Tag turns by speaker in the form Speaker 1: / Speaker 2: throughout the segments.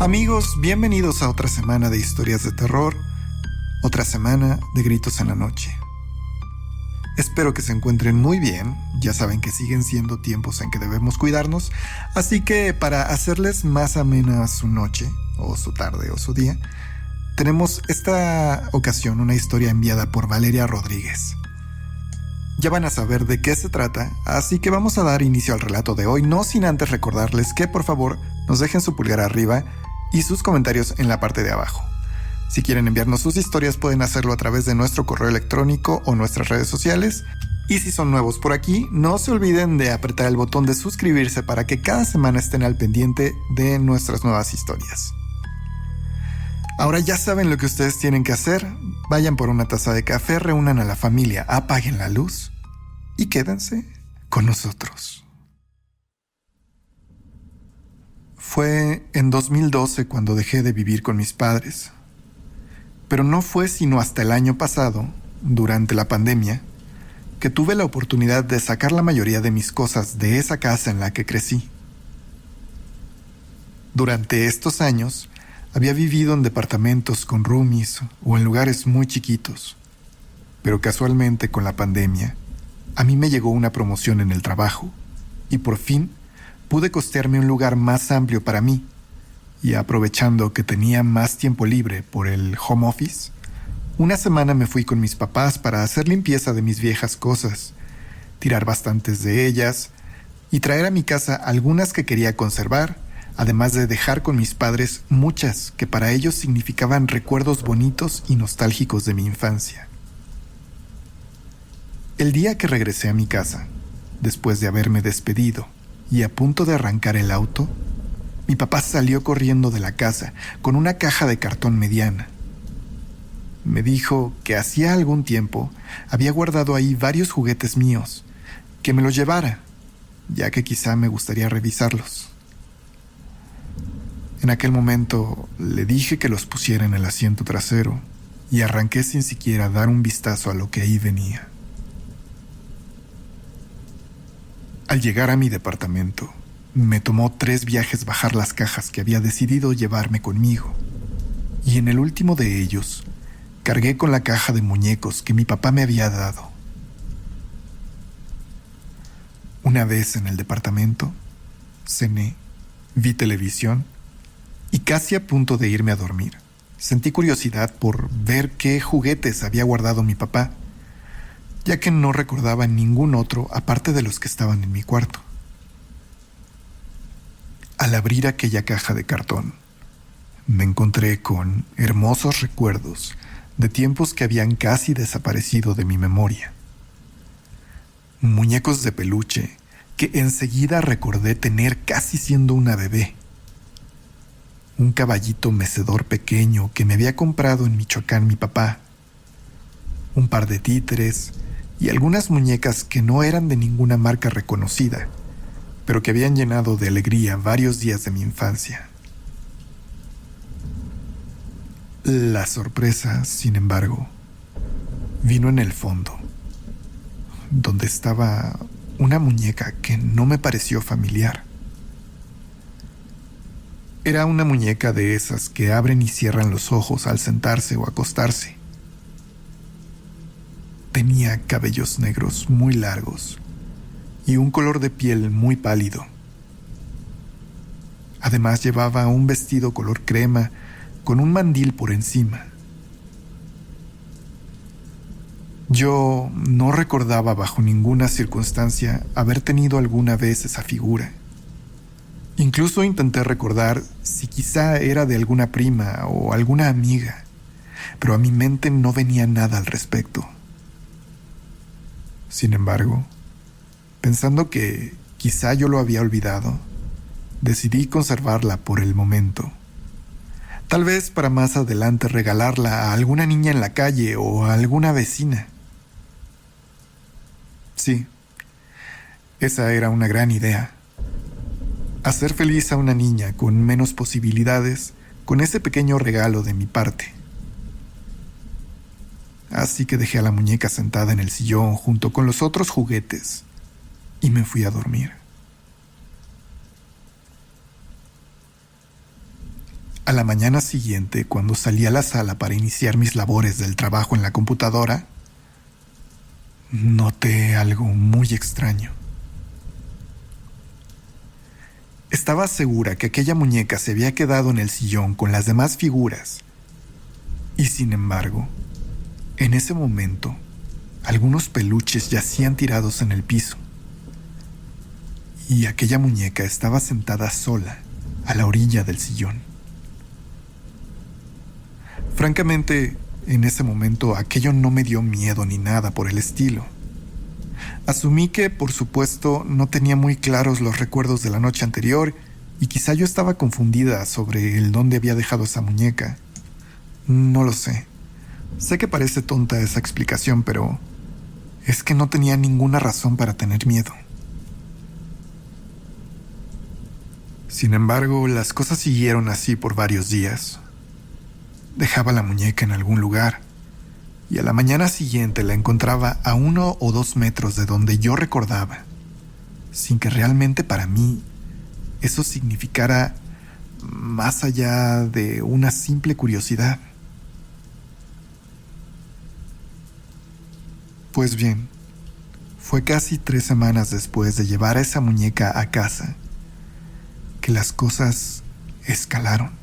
Speaker 1: Amigos, bienvenidos a otra semana de historias de terror, otra semana de gritos en la noche. Espero que se encuentren muy bien, ya saben que siguen siendo tiempos en que debemos cuidarnos, así que para hacerles más amena su noche, o su tarde, o su día, tenemos esta ocasión una historia enviada por Valeria Rodríguez. Ya van a saber de qué se trata, así que vamos a dar inicio al relato de hoy, no sin antes recordarles que por favor nos dejen su pulgar arriba y sus comentarios en la parte de abajo. Si quieren enviarnos sus historias pueden hacerlo a través de nuestro correo electrónico o nuestras redes sociales. Y si son nuevos por aquí, no se olviden de apretar el botón de suscribirse para que cada semana estén al pendiente de nuestras nuevas historias. Ahora ya saben lo que ustedes tienen que hacer. Vayan por una taza de café, reúnan a la familia, apaguen la luz y quédense con nosotros. Fue en 2012 cuando dejé de vivir con mis padres. Pero no fue sino hasta el año pasado, durante la pandemia, que tuve la oportunidad de sacar la mayoría de mis cosas de esa casa en la que crecí. Durante estos años, había vivido en departamentos con roomies o en lugares muy chiquitos. Pero casualmente con la pandemia, a mí me llegó una promoción en el trabajo y por fin pude costearme un lugar más amplio para mí. Y aprovechando que tenía más tiempo libre por el home office, una semana me fui con mis papás para hacer limpieza de mis viejas cosas, tirar bastantes de ellas y traer a mi casa algunas que quería conservar, además de dejar con mis padres muchas que para ellos significaban recuerdos bonitos y nostálgicos de mi infancia. El día que regresé a mi casa, después de haberme despedido y a punto de arrancar el auto, mi papá salió corriendo de la casa con una caja de cartón mediana. Me dijo que hacía algún tiempo había guardado ahí varios juguetes míos, que me los llevara, ya que quizá me gustaría revisarlos. En aquel momento le dije que los pusiera en el asiento trasero y arranqué sin siquiera dar un vistazo a lo que ahí venía. Al llegar a mi departamento, me tomó 3 viajes bajar las cajas que había decidido llevarme conmigo, y en el último de ellos, cargué con la caja de muñecos que mi papá me había dado. Una vez en el departamento, cené, vi televisión, y casi a punto de irme a dormir, sentí curiosidad por ver qué juguetes había guardado mi papá, ya que no recordaba ningún otro aparte de los que estaban en mi cuarto. Al abrir aquella caja de cartón, me encontré con hermosos recuerdos de tiempos que habían casi desaparecido de mi memoria. Muñecos de peluche que enseguida recordé tener casi siendo una bebé. Un caballito mecedor pequeño que me había comprado en Michoacán mi papá. Un par de títeres y algunas muñecas que no eran de ninguna marca reconocida, pero que habían llenado de alegría varios días de mi infancia. La sorpresa, sin embargo, vino en el fondo, donde estaba una muñeca que no me pareció familiar. Era una muñeca de esas que abren y cierran los ojos al sentarse o acostarse. Tenía cabellos negros muy largos y un color de piel muy pálido. Además llevaba un vestido color crema con un mandil por encima. Yo no recordaba bajo ninguna circunstancia haber tenido alguna vez esa figura. Incluso intenté recordar si quizá era de alguna prima o alguna amiga, pero a mi mente no venía nada al respecto. Sin embargo, pensando que quizá yo lo había olvidado, decidí conservarla por el momento. Tal vez para más adelante regalarla a alguna niña en la calle o a alguna vecina. Sí, esa era una gran idea. Hacer feliz a una niña con menos posibilidades con ese pequeño regalo de mi parte. Así que dejé a la muñeca sentada en el sillón junto con los otros juguetes y me fui a dormir. la mañana siguiente, cuando salí a la sala para iniciar mis labores del trabajo en la computadora, noté algo muy extraño. Estaba segura que aquella muñeca se había quedado en el sillón con las demás figuras. Y sin embargo, en ese momento, algunos peluches yacían tirados en el piso. Y aquella muñeca estaba sentada sola a la orilla del sillón. Francamente, en ese momento aquello no me dio miedo ni nada por el estilo. Asumí que, por supuesto, no tenía muy claros los recuerdos de la noche anterior y quizá yo estaba confundida sobre el dónde había dejado esa muñeca. No lo sé. Sé que parece tonta esa explicación, pero es que no tenía ninguna razón para tener miedo. Sin embargo, las cosas siguieron así por varios días. Dejaba la muñeca en algún lugar y a la mañana siguiente la encontraba a 1 o 2 metros de donde yo recordaba, sin que realmente para mí eso significara más allá de una simple curiosidad. Pues bien, fue casi 3 semanas después de llevar a esa muñeca a casa que las cosas escalaron.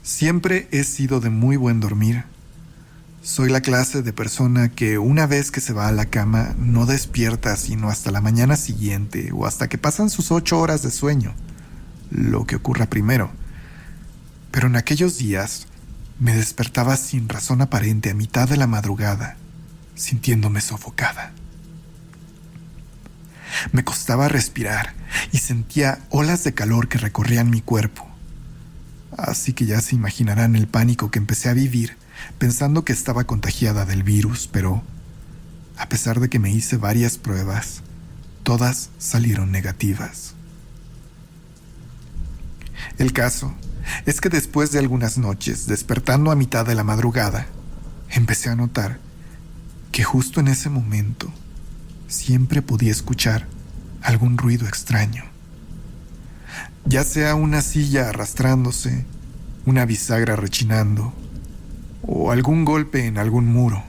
Speaker 1: Siempre he sido de muy buen dormir. Soy la clase de persona que una vez que se va a la cama no despierta sino hasta la mañana siguiente o hasta que pasan sus 8 horas de sueño, lo que ocurra primero. Pero en aquellos días me despertaba sin razón aparente a mitad de la madrugada, sintiéndome sofocada. Me costaba respirar y sentía olas de calor que recorrían mi cuerpo. Así que ya se imaginarán el pánico que empecé a vivir pensando que estaba contagiada del virus, pero a pesar de que me hice varias pruebas, todas salieron negativas. El caso es que después de algunas noches, despertando a mitad de la madrugada, empecé a notar que justo en ese momento siempre podía escuchar algún ruido extraño. Ya sea una silla arrastrándose, una bisagra rechinando o algún golpe en algún muro.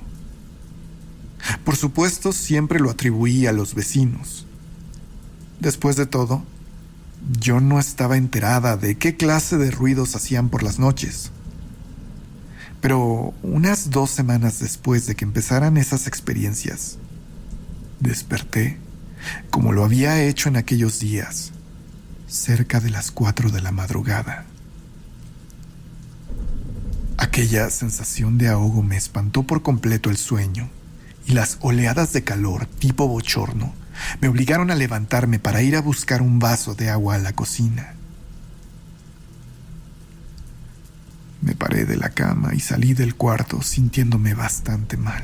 Speaker 1: Por supuesto, siempre lo atribuí a los vecinos. Después de todo, yo no estaba enterada de qué clase de ruidos hacían por las noches. Pero unas 2 semanas después de que empezaran esas experiencias, desperté, como lo había hecho en aquellos días, cerca de las 4 de la madrugada. Aquella sensación de ahogo me espantó por completo el sueño, y las oleadas de calor tipo bochorno me obligaron a levantarme para ir a buscar un vaso de agua a la cocina. Me paré de la cama y salí del cuarto sintiéndome bastante mal.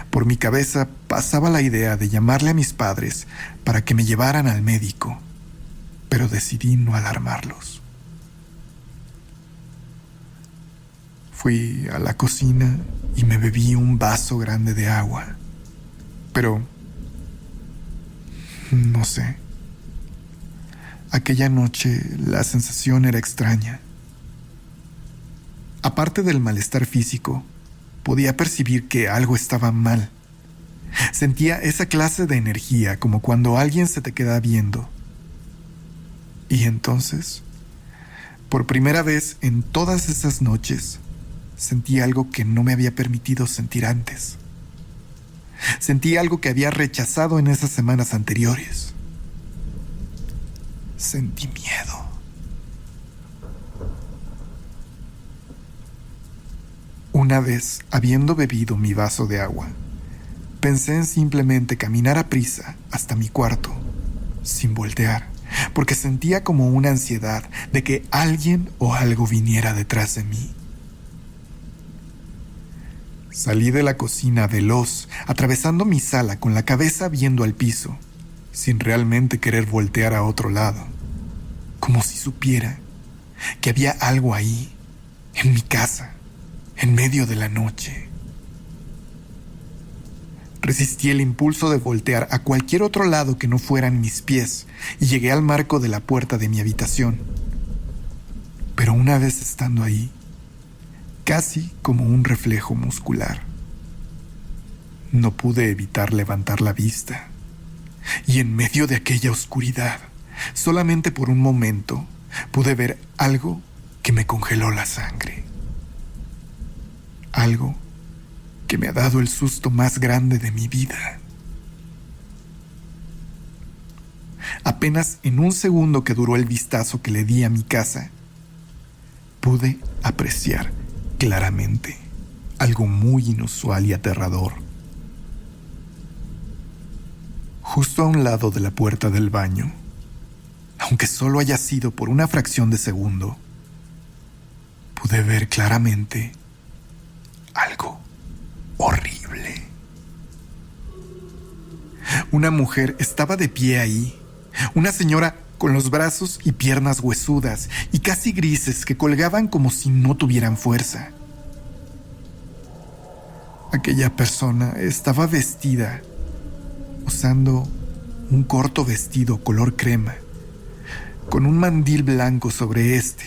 Speaker 1: Por mi cabeza pasaba la idea de llamarle a mis padres para que me llevaran al médico, pero decidí no alarmarlos. Fui a la cocina y me bebí un vaso grande de agua, pero no sé. Aquella noche la sensación era extraña. Aparte del malestar físico, podía percibir que algo estaba mal. Sentía esa clase de energía como cuando alguien se te queda viendo. Y entonces, por primera vez en todas esas noches, sentí algo que no me había permitido sentir antes. Sentí algo que había rechazado en esas semanas anteriores. Sentí miedo. Una vez, habiendo bebido mi vaso de agua, pensé en simplemente caminar a prisa hasta mi cuarto, sin voltear, porque sentía como una ansiedad de que alguien o algo viniera detrás de mí. Salí de la cocina veloz, atravesando mi sala con la cabeza viendo al piso, sin realmente querer voltear a otro lado, como si supiera que había algo ahí, en mi casa, en medio de la noche. Resistí el impulso de voltear a cualquier otro lado que no fueran mis pies y llegué al marco de la puerta de mi habitación. Pero una vez estando ahí, casi como un reflejo muscular, no pude evitar levantar la vista. Y en medio de aquella oscuridad, solamente por un momento, pude ver algo que me congeló la sangre. Algo que me ha dado el susto más grande de mi vida. Apenas en un segundo que duró el vistazo que le di a mi casa, pude apreciar claramente algo muy inusual y aterrador. Justo a un lado de la puerta del baño, aunque solo haya sido por una fracción de segundo, pude ver claramente algo horrible. Una mujer estaba de pie ahí, una señora con los brazos y piernas huesudas y casi grises que colgaban como si no tuvieran fuerza. Aquella persona estaba vestida usando un corto vestido color crema, con un mandil blanco sobre este,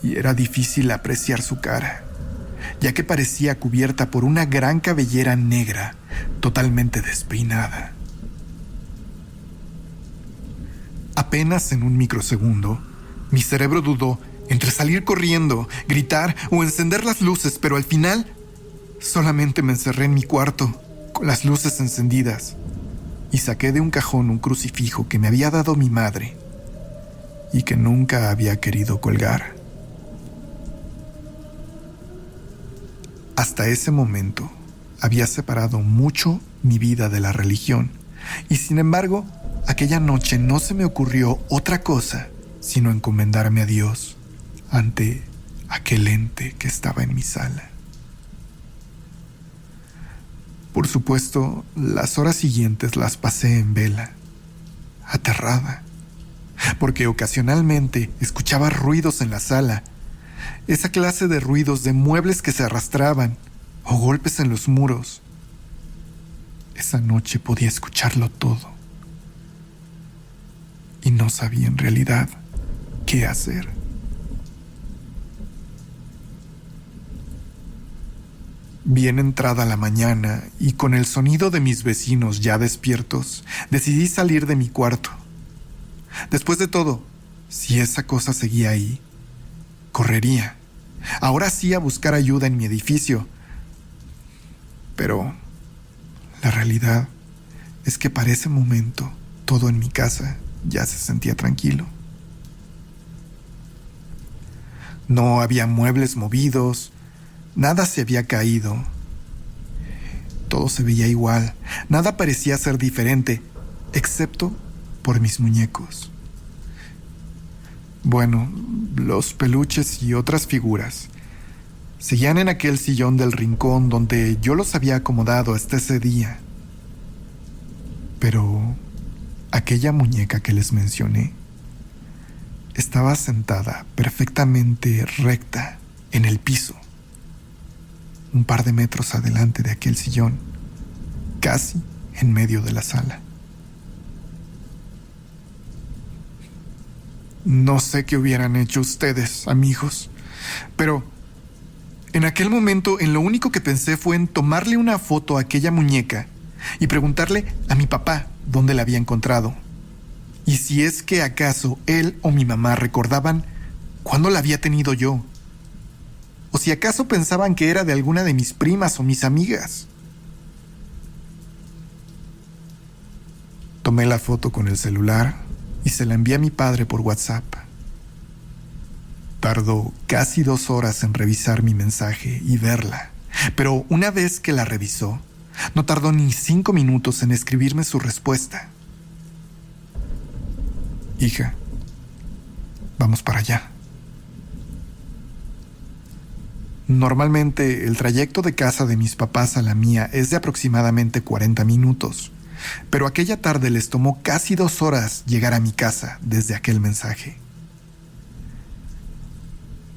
Speaker 1: y era difícil apreciar su cara, ya que parecía cubierta por una gran cabellera negra, totalmente despeinada. Apenas en un microsegundo, mi cerebro dudó entre salir corriendo, gritar o encender las luces, pero al final solamente me encerré en mi cuarto, con las luces encendidas, y saqué de un cajón un crucifijo que me había dado mi madre y que nunca había querido colgar. Hasta ese momento había separado mucho mi vida de la religión, y sin embargo, aquella noche no se me ocurrió otra cosa sino encomendarme a Dios ante aquel ente que estaba en mi sala. Por supuesto, las horas siguientes las pasé en vela, aterrada, porque ocasionalmente escuchaba ruidos en la sala, esa clase de ruidos de muebles que se arrastraban o golpes en los muros. Esa noche podía escucharlo todo y no sabía en realidad qué hacer. Bien entrada la mañana y con el sonido de mis vecinos ya despiertos, decidí salir de mi cuarto. Después de todo, si esa cosa seguía ahí, correría. Ahora sí a buscar ayuda en mi edificio. Pero la realidad es que para ese momento todo en mi casa ya se sentía tranquilo. No había muebles movidos, nada se había caído. Todo se veía igual, nada parecía ser diferente, excepto por mis muñecos. Bueno, los peluches y otras figuras seguían en aquel sillón del rincón donde yo los había acomodado hasta ese día. Pero aquella muñeca que les mencioné estaba sentada perfectamente recta en el piso, un par de metros adelante de aquel sillón, casi en medio de la sala. No sé qué hubieran hecho ustedes, amigos, pero en aquel momento en lo único que pensé fue en tomarle una foto a aquella muñeca y preguntarle a mi papá dónde la había encontrado, y si es que acaso él o mi mamá recordaban cuándo la había tenido yo, o si acaso pensaban que era de alguna de mis primas o mis amigas. Tomé la foto con el celular y se la envié a mi padre por WhatsApp. Tardó casi 2 horas en revisar mi mensaje y verla, pero una vez que la revisó, no tardó ni 5 minutos en escribirme su respuesta. Hija, vamos para allá. Normalmente el trayecto de casa de mis papás a la mía es de aproximadamente 40 minutos, pero aquella tarde les tomó casi 2 horas llegar a mi casa desde aquel mensaje.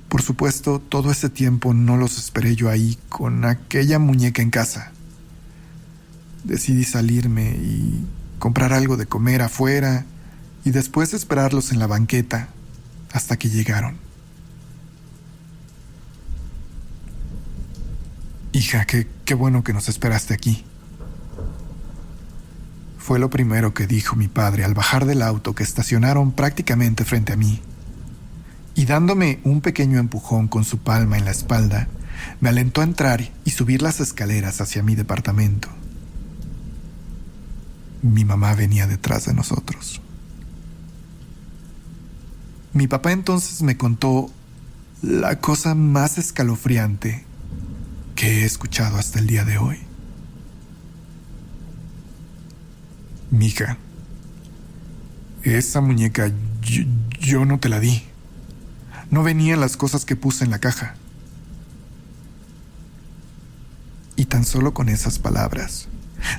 Speaker 1: Por supuesto, todo ese tiempo no los esperé yo ahí con aquella muñeca en casa. Decidí salirme y comprar algo de comer afuera y después esperarlos en la banqueta hasta que llegaron. Hija, qué bueno que nos esperaste aquí. Fue lo primero que dijo mi padre al bajar del auto que estacionaron prácticamente frente a mí. Y dándome un pequeño empujón con su palma en la espalda, me alentó a entrar y subir las escaleras hacia mi departamento. Mi mamá venía detrás de nosotros. Mi papá entonces me contó la cosa más escalofriante que he escuchado hasta el día de hoy. Mija, esa muñeca yo no te la di. No venían las cosas que puse en la caja. Y tan solo con esas palabras,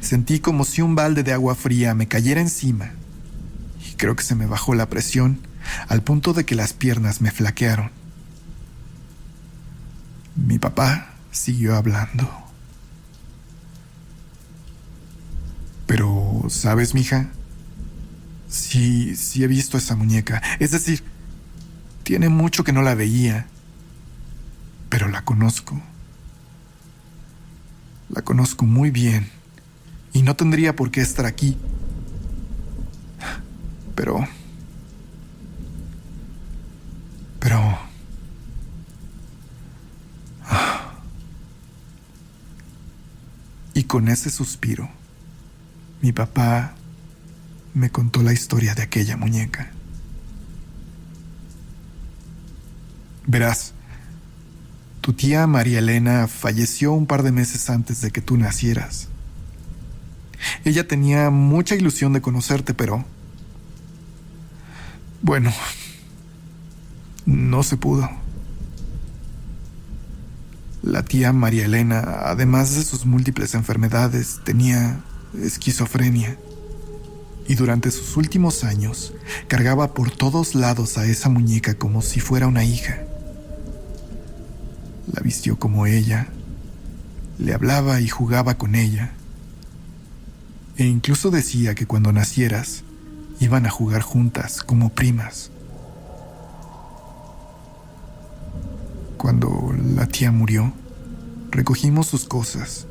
Speaker 1: sentí como si un balde de agua fría me cayera encima. Y creo que se me bajó la presión al punto de que las piernas me flaquearon. Mi papá siguió hablando. Pero, ¿sabes, mija? Sí he visto esa muñeca. Es decir, tiene mucho que no la veía, pero la conozco. La conozco muy bien y no tendría por qué estar aquí. Pero... Y con ese suspiro, mi papá me contó la historia de aquella muñeca. Verás, tu tía María Elena falleció un par de meses antes de que tú nacieras. Ella tenía mucha ilusión de conocerte, pero... bueno, no se pudo. La tía María Elena, además de sus múltiples enfermedades, tenía esquizofrenia. Y durante sus últimos años, cargaba por todos lados a esa muñeca como si fuera una hija. La vistió como ella, le hablaba y jugaba con ella. E incluso decía que cuando nacieras, iban a jugar juntas como primas. Cuando la tía murió, recogimos sus cosas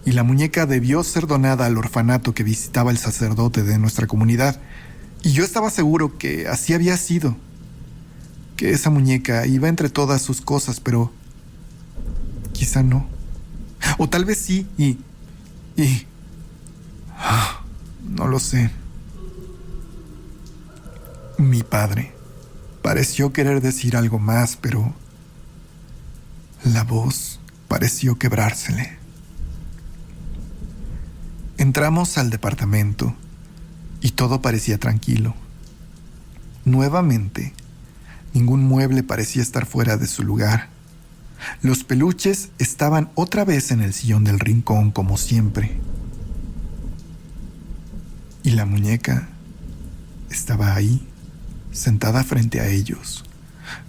Speaker 1: y la muñeca debió ser donada al orfanato que visitaba el sacerdote de nuestra comunidad. Y yo estaba seguro que así había sido, que esa muñeca iba entre todas sus cosas, pero quizá no. O tal vez sí, no lo sé. Mi padre pareció querer decir algo más, pero la voz pareció quebrársele. Entramos al departamento y todo parecía tranquilo. Nuevamente, ningún mueble parecía estar fuera de su lugar. Los peluches estaban otra vez en el sillón del rincón como siempre. Y la muñeca estaba ahí, sentada frente a ellos,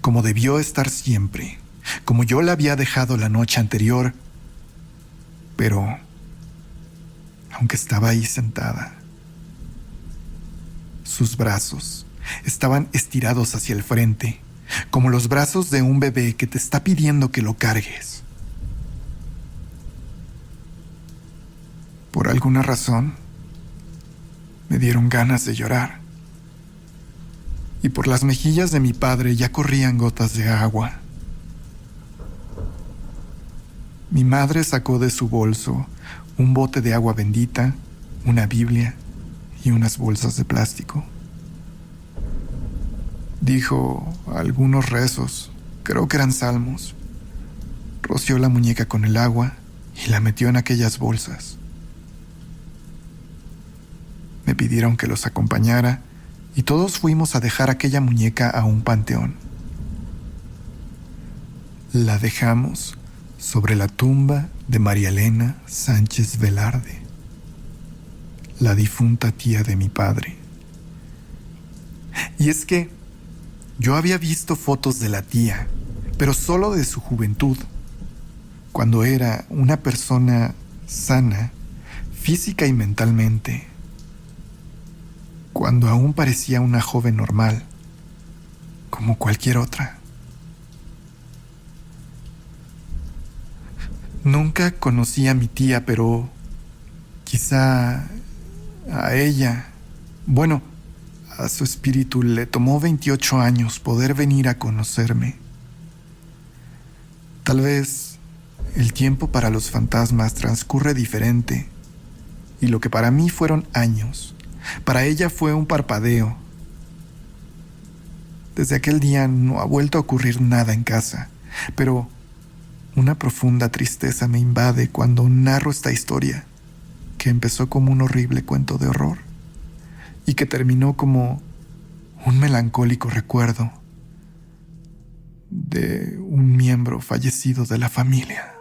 Speaker 1: como debió estar siempre, como yo la había dejado la noche anterior. Pero, aunque estaba ahí sentada, sus brazos estaban estirados hacia el frente, como los brazos de un bebé que te está pidiendo que lo cargues. Por alguna razón, me dieron ganas de llorar. Y por las mejillas de mi padre ya corrían gotas de agua. Mi madre sacó de su bolso un bote de agua bendita, una Biblia y unas bolsas de plástico. Dijo algunos rezos, creo que eran salmos. Roció la muñeca con el agua y la metió en aquellas bolsas. Me pidieron que los acompañara y todos fuimos a dejar aquella muñeca a un panteón. La dejamos sobre la tumba de María Elena Sánchez Velarde, la difunta tía de mi padre. Y es que yo había visto fotos de la tía, pero solo de su juventud, cuando era una persona sana, física y mentalmente, cuando aún parecía una joven normal, como cualquier otra. Nunca conocí a mi tía, pero quizá a ella, bueno, a su espíritu le tomó 28 años poder venir a conocerme. Tal vez el tiempo para los fantasmas transcurre diferente, y lo que para mí fueron años, para ella fue un parpadeo. Desde aquel día no ha vuelto a ocurrir nada en casa, pero una profunda tristeza me invade cuando narro esta historia, que empezó como un horrible cuento de horror y que terminó como un melancólico recuerdo de un miembro fallecido de la familia.